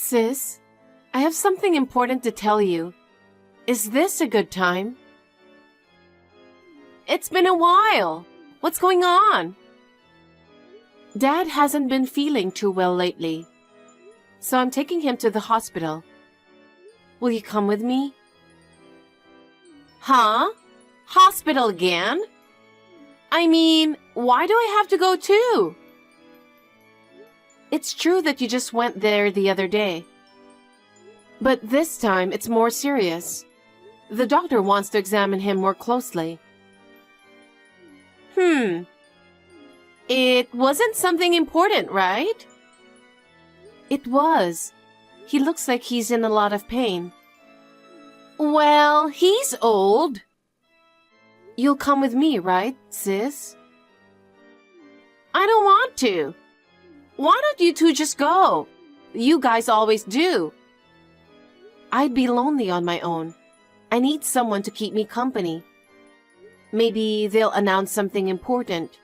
Sis, I have something important to tell you. Is this a good time? It's been a while. What's going on? Dad hasn't been feeling too well lately, so I'm taking him to the hospital. Will you come with me? Huh? Hospital again? I mean, why do I have to go too? It's true that you just went there the other day. But this time it's more serious. The doctor wants to examine him more closely. It wasn't something important, right? It was. He looks like he's in a lot of pain. Well, he's old. You'll come with me, right, sis? I don't want to. Why don't you two just go? You guys always do. I'd be lonely on my own. I need someone to keep me company. Maybe they'll announce something important.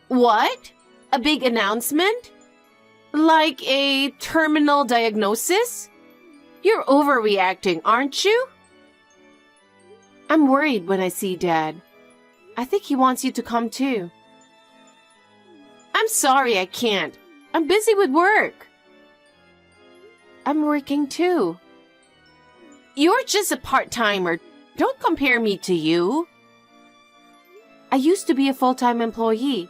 What? A big announcement? Like a terminal diagnosis? You're overreacting, aren't you? I'm worried when I see Dad. I think he wants you to come too. I'm sorry I can't. I'm busy with work. I'm working too. You're just a part-timer. Don't compare me to you. I used to be a full-time employee,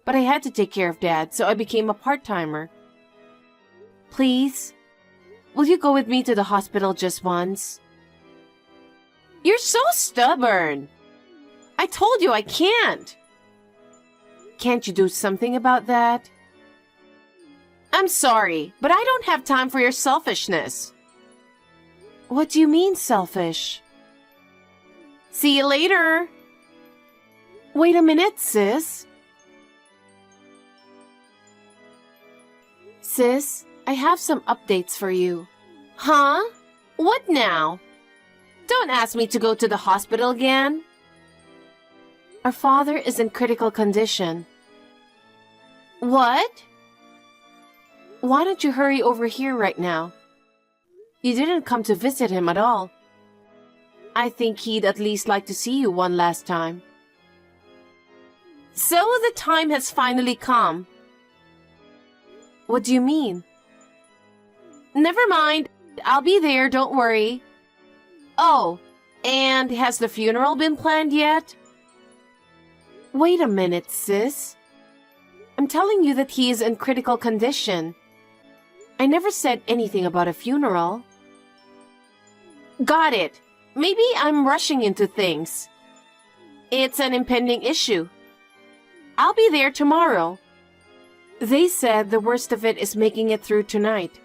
but I had to take care of Dad, so I became a part-timer. Please, will you go with me to the hospital just once? You're so stubborn. I told you I can't. Can't you do something about that? I'm sorry, but I don't have time for your selfishness. What do you mean, selfish? See you later. Wait a minute, sis. Sis, I have some updates for you. Huh? What now? Don't ask me to go to the hospital again. Our father is in critical condition. What? Why don't you hurry over here right now? You didn't come to visit him at all. I think he'd at least like to see you one last time. So the time has finally come. What do you mean? Never mind. I'll be there, don't worry. Oh, and has the funeral been planned yet? Wait a minute, sis. I'm telling you that he is in critical condition. I never said anything about a funeral. Got it. Maybe I'm rushing into things. It's an impending issue. I'll be there tomorrow. They said the worst of it is making it through tonight.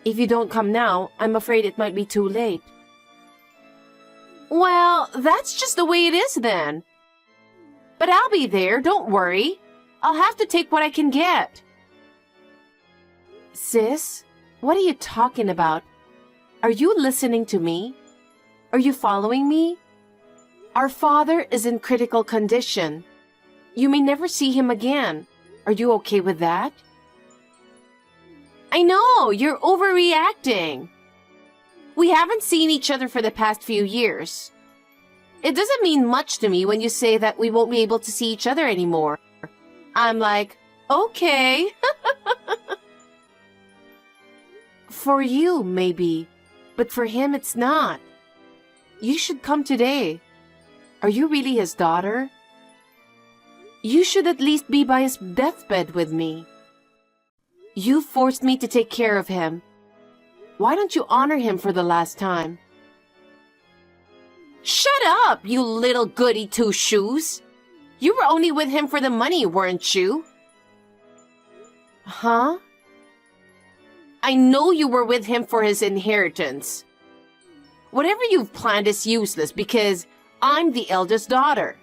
If you don't come now, I'm afraid it might be too late. Well, that's just the way it is then. But I'll be there, don't worry. I'll have to take what I can get. Sis, what are you talking about? Are you listening to me? Are you following me? Our father is in critical condition. You may never see him again. Are you okay with that? I know, you're overreacting. We haven't seen each other for the past few years. It doesn't mean much to me when you say that we won't be able to see each other anymore. I'm like, okay. For you, maybe, but for him, it's not. You should come today. Are you really his daughter? You should at least be by his deathbed with me. You forced me to take care of him. Why don't you honor him for the last time? Shut up, you little goody two-shoes. You were only with him for the money, weren't you? Huh? I know you were with him for his inheritance. Whatever you've planned is useless because I'm the eldest daughter.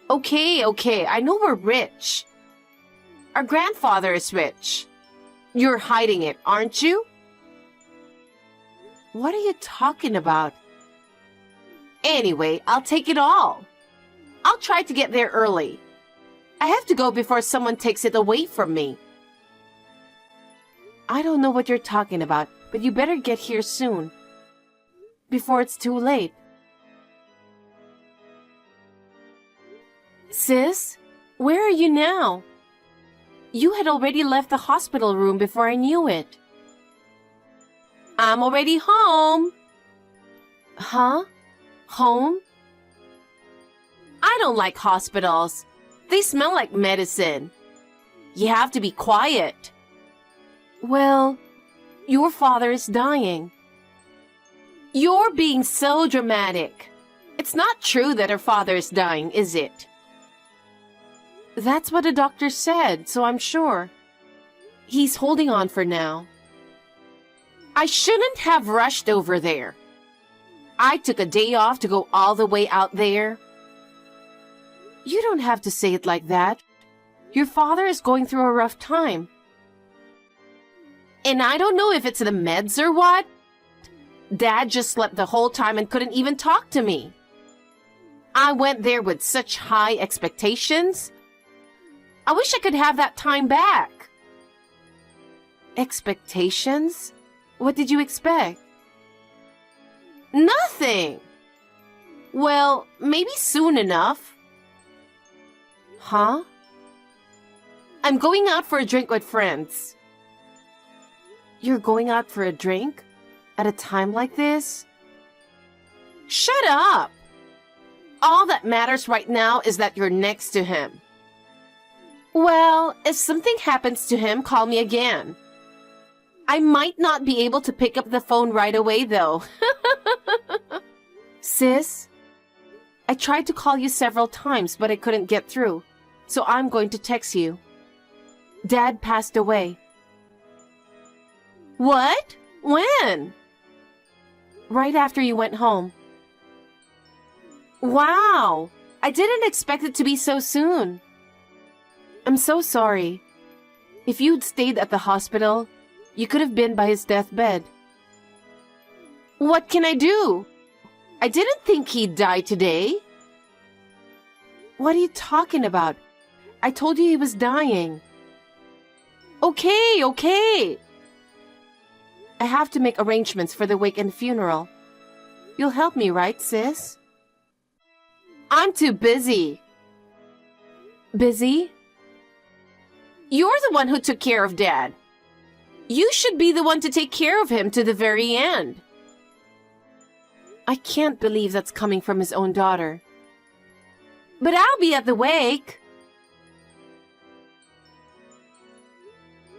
Okay, I know we're rich. Our grandfather is rich. You're hiding it, aren't you? What are you talking about? Anyway, I'll take it all. I'll try to get there early. I have to go before someone takes it away from me. I don't know what you're talking about, but you better get here soon, before it's too late. Sis, where are you now? You had already left the hospital room before I knew it. I'm already home. Huh? Home? I don't like hospitals. They smell like medicine. You have to be quiet. Well, your father is dying. You're being so dramatic. It's not true that her father is dying, is it? That's what the doctor said, so I'm sure. He's holding on for now. I shouldn't have rushed over there. I took a day off to go all the way out there. You don't have to say it like that. Your father is going through a rough time. And I don't know if it's the meds or what. Dad just slept the whole time and couldn't even talk to me. I went there with such high expectations. I wish I could have that time back. Expectations? What did you expect? Nothing. Well, maybe soon enough. Huh? I'm going out for a drink with friends. You're going out for a drink? At a time like this? Shut up! All that matters right now is that you're next to him. Well, if something happens to him, call me again. I might not be able to pick up the phone right away, though. Sis, I tried to call you several times, but I couldn't get through, so I'm going to text you. Dad passed away. What? When? Right after you went home. Wow! I didn't expect it to be so soon. I'm so sorry. If you'd stayed at the hospital, you could have been by his deathbed. What can I do? I didn't think he'd die today. What are you talking about? I told you he was dying. Okay. I have to make arrangements for the wake and funeral. You'll help me, right, sis? I'm too busy. Busy? You're the one who took care of Dad. You should be the one to take care of him to the very end. I can't believe that's coming from his own daughter. But I'll be at the wake.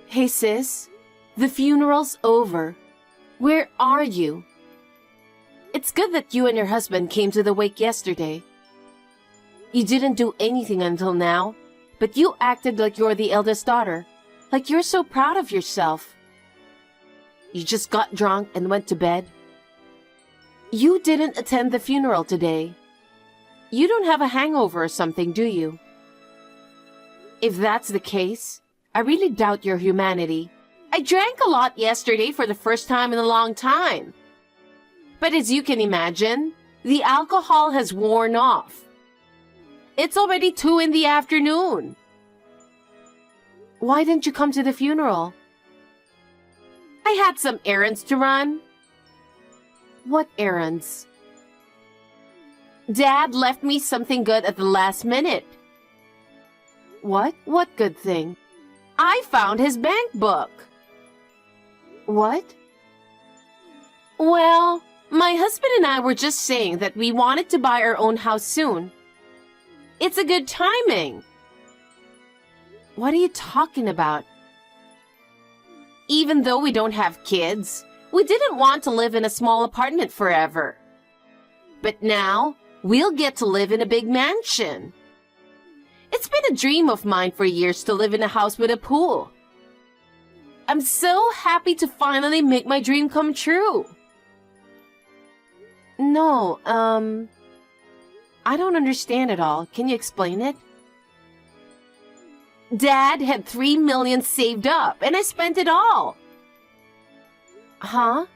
Hey, sis. The funeral's over. Where are you? It's good that you and your husband came to the wake yesterday. You didn't do anything until now, but you acted like you're the eldest daughter, like you're so proud of yourself. You just got drunk and went to bed. You didn't attend the funeral today. You don't have a hangover or something, do you? If that's the case, I really doubt your humanity. I drank a lot yesterday for the first time in a long time. But as you can imagine, the alcohol has worn off. It's already 2 in the afternoon. Why didn't you come to the funeral? I had some errands to run. What errands? Dad left me something good at the last minute. What? What good thing? I found his bank book. What? Well, my husband and I were just saying that we wanted to buy our own house soon. It's a good timing. What are you talking about? Even though we don't have kids, we didn't want to live in a small apartment forever. But now, we'll get to live in a big mansion. It's been a dream of mine for years to live in a house with a pool. I'm so happy to finally make my dream come true. No, I don't understand it all. Can you explain it? Dad had $3 million saved up, and I spent it all. Huh?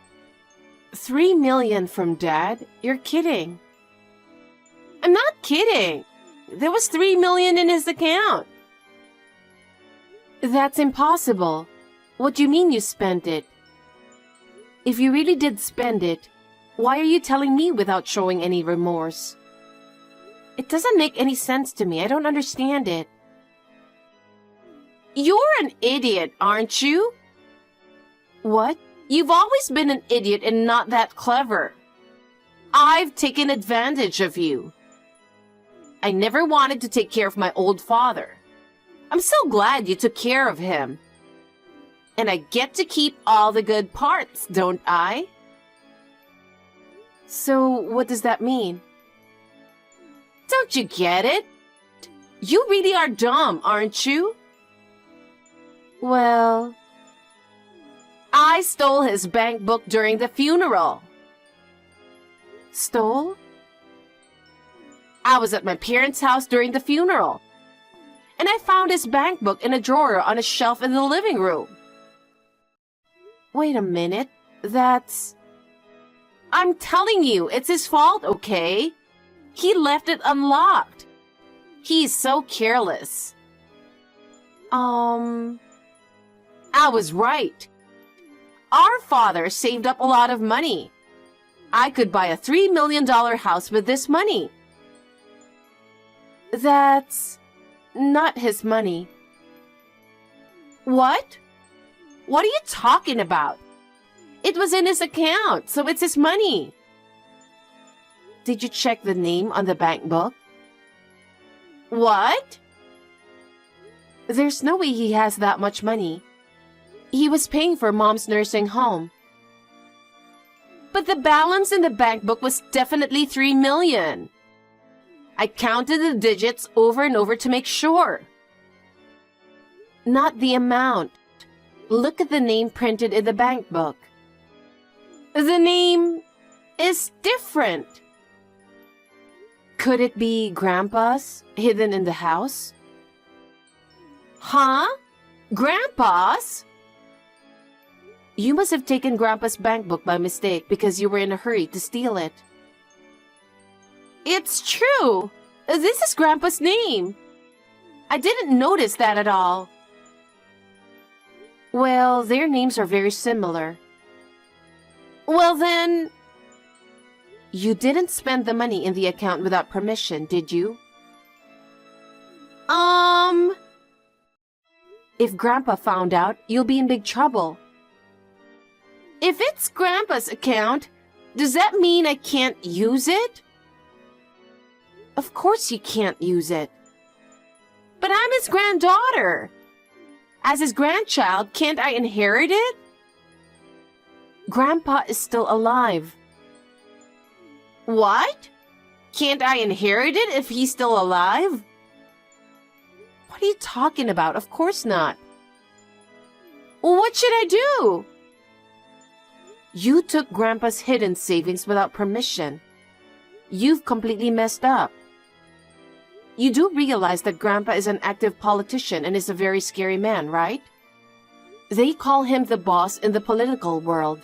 $3 million from Dad? You're kidding. I'm not kidding. There was $3 million in his account. That's impossible. What do you mean you spent it? If you really did spend it, why are you telling me without showing any remorse? It doesn't make any sense to me. I don't understand it. You're an idiot, aren't you? What? You've always been an idiot and not that clever. I've taken advantage of you. I never wanted to take care of my old father. I'm so glad you took care of him. And I get to keep all the good parts, don't I? So, what does that mean? Don't you get it? You really are dumb, aren't you? Well, I stole his bank book during the funeral. Stole? I was at my parents' house during the funeral, and I found his bank book in a drawer on a shelf in the living room. Wait a minute, I'm telling you, it's his fault, okay? He left it unlocked. He's so careless. I was right. Our father saved up a lot of money. I could buy a $3 million house with this money. That's not his money. What? What are you talking about? It was in his account, so it's his money. Did you check the name on the bank book? What? There's no way he has that much money. He was paying for Mom's nursing home. But the balance in the bank book was definitely $3 million. I counted the digits over and over to make sure. Not the amount. Look at the name printed in the bank book. The name is different. Could it be Grandpa's, hidden in the house? Huh? Grandpa's? You must have taken Grandpa's bank book by mistake because you were in a hurry to steal it. It's true. This is Grandpa's name. I didn't notice that at all. Well, their names are very similar. Well then, you didn't spend the money in the account without permission, did you? If Grandpa found out, you'll be in big trouble. If it's Grandpa's account, does that mean I can't use it? Of course you can't use it. But I'm his granddaughter. As his grandchild, can't I inherit it? Grandpa is still alive. What? Can't I inherit it if he's still alive? What are you talking about? Of course not. What should I do? You took Grandpa's hidden savings without permission. You've completely messed up. You do realize that Grandpa is an active politician and is a very scary man, right? They call him the boss in the political world.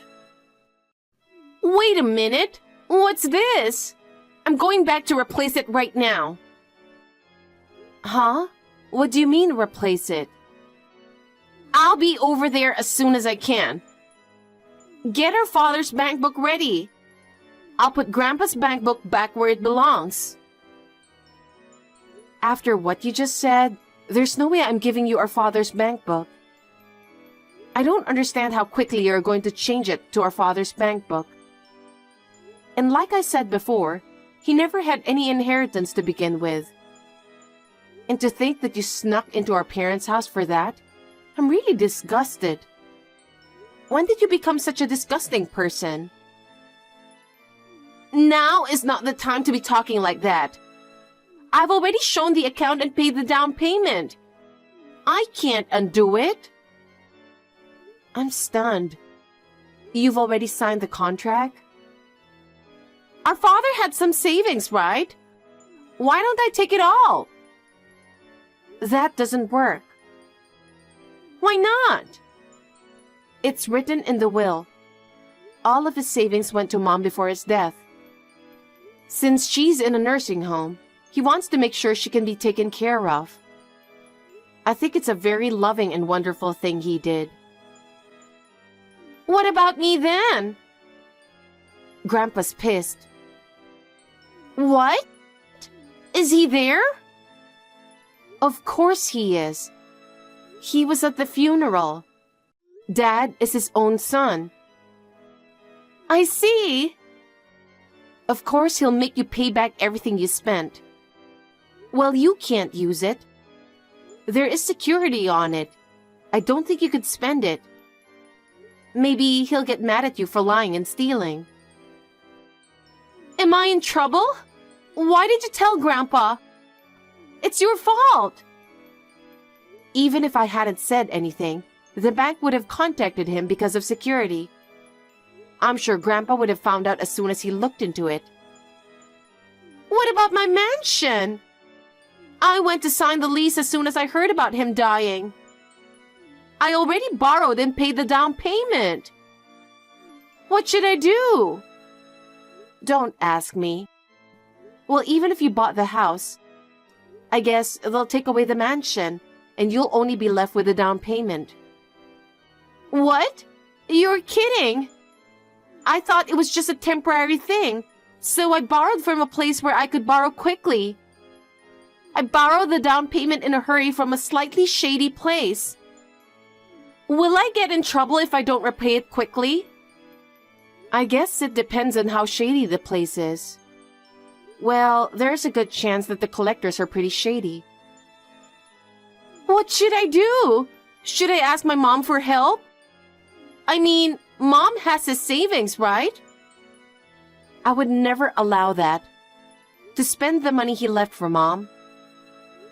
Wait a minute! What's this? I'm going back to replace it right now. Huh? What do you mean replace it? I'll be over there as soon as I can. Get our father's bank book ready. I'll put Grandpa's bank book back where it belongs. After what you just said, there's no way I'm giving you our father's bank book. I don't understand how quickly you're going to change it to our father's bank book. And like I said before, he never had any inheritance to begin with. And to think that you snuck into our parents' house for that, I'm really disgusted. When did you become such a disgusting person? Now is not the time to be talking like that. I've already shown the account and paid the down payment. I can't undo it. I'm stunned. You've already signed the contract? Our father had some savings, right? Why don't I take it all? That doesn't work. Why not? It's written in the will. All of his savings went to Mom before his death. Since she's in a nursing home, he wants to make sure she can be taken care of. I think it's a very loving and wonderful thing he did. What about me then? Grandpa's pissed. What? Is he there? Of course he is. He was at the funeral. Dad is his own son. I see. Of course he'll make you pay back everything you spent. Well, you can't use it. There is security on it. I don't think you could spend it. Maybe he'll get mad at you for lying and stealing. Am I in trouble? Why did you tell Grandpa? It's your fault. Even if I hadn't said anything, the bank would have contacted him because of security. I'm sure Grandpa would have found out as soon as he looked into it. What about my mansion? I went to sign the lease as soon as I heard about him dying. I already borrowed and paid the down payment. What should I do? Don't ask me. Well, even if you bought the house, I guess they'll take away the mansion and you'll only be left with the down payment. What? You're kidding. I thought it was just a temporary thing, so I borrowed from a place where I could borrow quickly. I borrowed the down payment in a hurry from a slightly shady place. Will I get in trouble if I don't repay it quickly? I guess it depends on how shady the place is. Well, there's a good chance that the collectors are pretty shady. What should I do? Should I ask my mom for help? I mean, Mom has his savings, right? I would never allow that. To spend the money he left for Mom.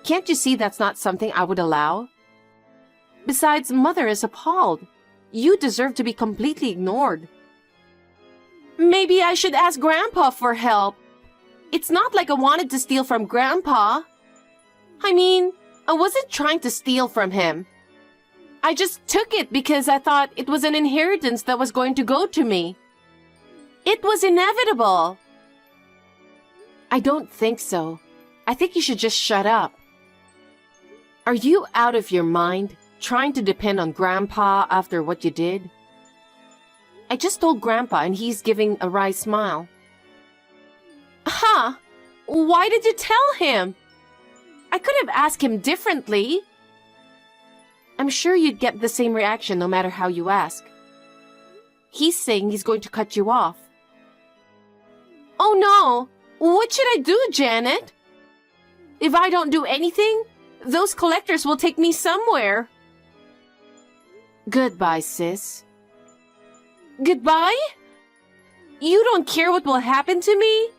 Can't you see that's not something I would allow? Besides, Mother is appalled. You deserve to be completely ignored. Maybe I should ask Grandpa for help. It's not like I wanted to steal from Grandpa. I mean, I wasn't trying to steal from him. I just took it because I thought it was an inheritance that was going to go to me. It was inevitable. I don't think so. I think you should just shut up. Are you out of your mind, trying to depend on Grandpa after what you did? I just told Grandpa and he's giving a wry smile. Huh? Why did you tell him? I could have asked him differently. I'm sure you'd get the same reaction no matter how you ask. He's saying he's going to cut you off. Oh no! What should I do, Janet? If I don't do anything, those collectors will take me somewhere. Goodbye, sis. Goodbye? You don't care what will happen to me?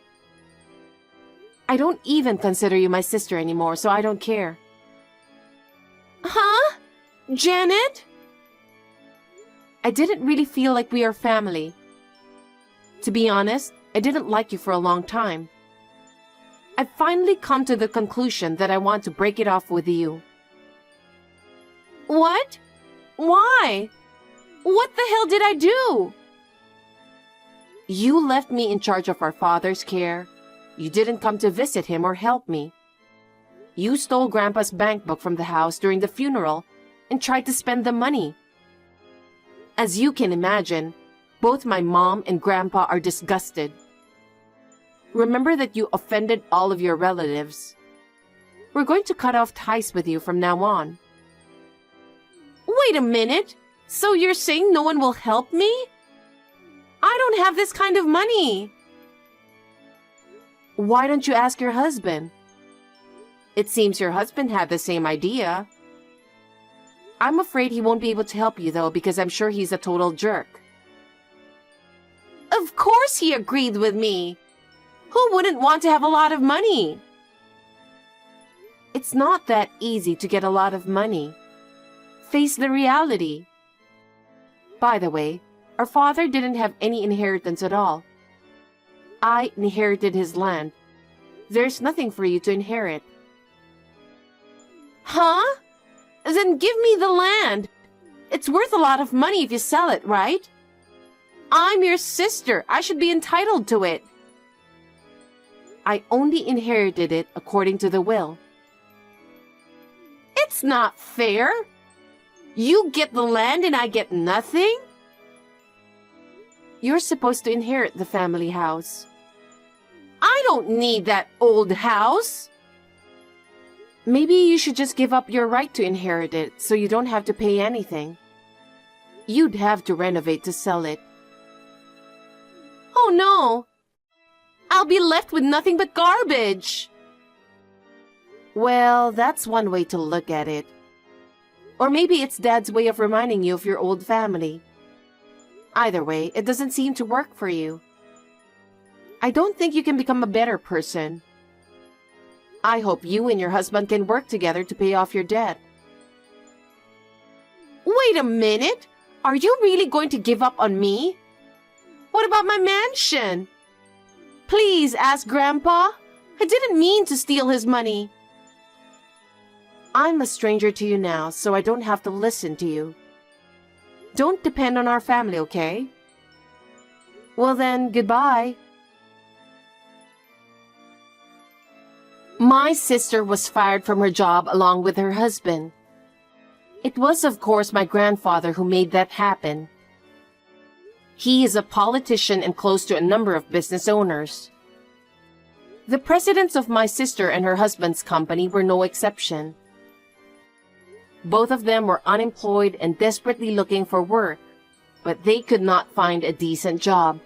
I don't even consider you my sister anymore, so I don't care. Huh? Janet? I didn't really feel like we are family. To be honest, I didn't like you for a long time. I've finally come to the conclusion that I want to break it off with you. What? Why? What the hell did I do? You left me in charge of our father's care. You didn't come to visit him or help me. You stole Grandpa's bank book from the house during the funeral and tried to spend the money. As you can imagine, both my mom and Grandpa are disgusted. Remember that you offended all of your relatives. We're going to cut off ties with you from now on. Wait a minute. So you're saying no one will help me? I don't have this kind of money. Why don't you ask your husband? It seems your husband had the same idea. I'm afraid he won't be able to help you though, because I'm sure he's a total jerk. Of course he agreed with me. Who wouldn't want to have a lot of money? It's not that easy to get a lot of money. Face the reality. By the way, our father didn't have any inheritance at all. I inherited his land. There's nothing for you to inherit. Huh? Then give me the land. It's worth a lot of money if you sell it, right? I'm your sister. I should be entitled to it. I only inherited it according to the will. It's not fair. You get the land and I get nothing? You're supposed to inherit the family house. I don't need that old house. Maybe you should just give up your right to inherit it so you don't have to pay anything. You'd have to renovate to sell it. Oh no! I'll be left with nothing but garbage. Well, that's one way to look at it. Or maybe it's Dad's way of reminding you of your old family. Either way, it doesn't seem to work for you. I don't think you can become a better person. I hope you and your husband can work together to pay off your debt. Wait a minute! Are you really going to give up on me? What about my mansion? Please ask Grandpa. I didn't mean to steal his money. I'm a stranger to you now, so I don't have to listen to you. Don't depend on our family, okay? Well then, goodbye. My sister was fired from her job along with her husband. It was, of course, my grandfather who made that happen. He is a politician and close to a number of business owners. The presidents of my sister and her husband's company were no exception. Both of them were unemployed and desperately looking for work, but they could not find a decent job.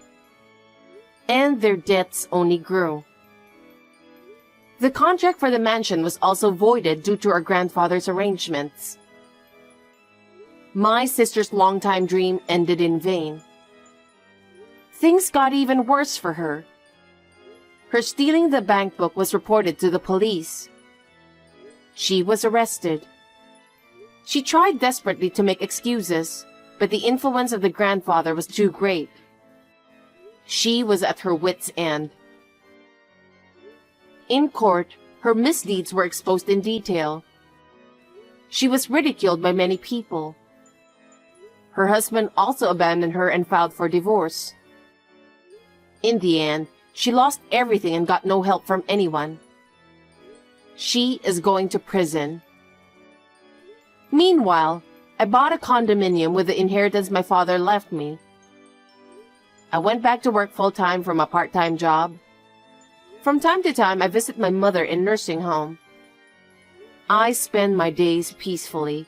And their debts only grew. The contract for the mansion was also voided due to our grandfather's arrangements. My sister's longtime dream ended in vain. Things got even worse for her. Her stealing the bank book was reported to the police. She was arrested. She tried desperately to make excuses, but the influence of the grandfather was too great. She was at her wit's end. In court, her misdeeds were exposed in detail. She was ridiculed by many people. Her husband also abandoned her and filed for divorce. In the end, she lost everything and got no help from anyone. She is going to prison. Meanwhile, I bought a condominium with the inheritance my father left me. I went back to work full-time from a part-time job. From time to time, I visit my mother in nursing home. I spend my days peacefully.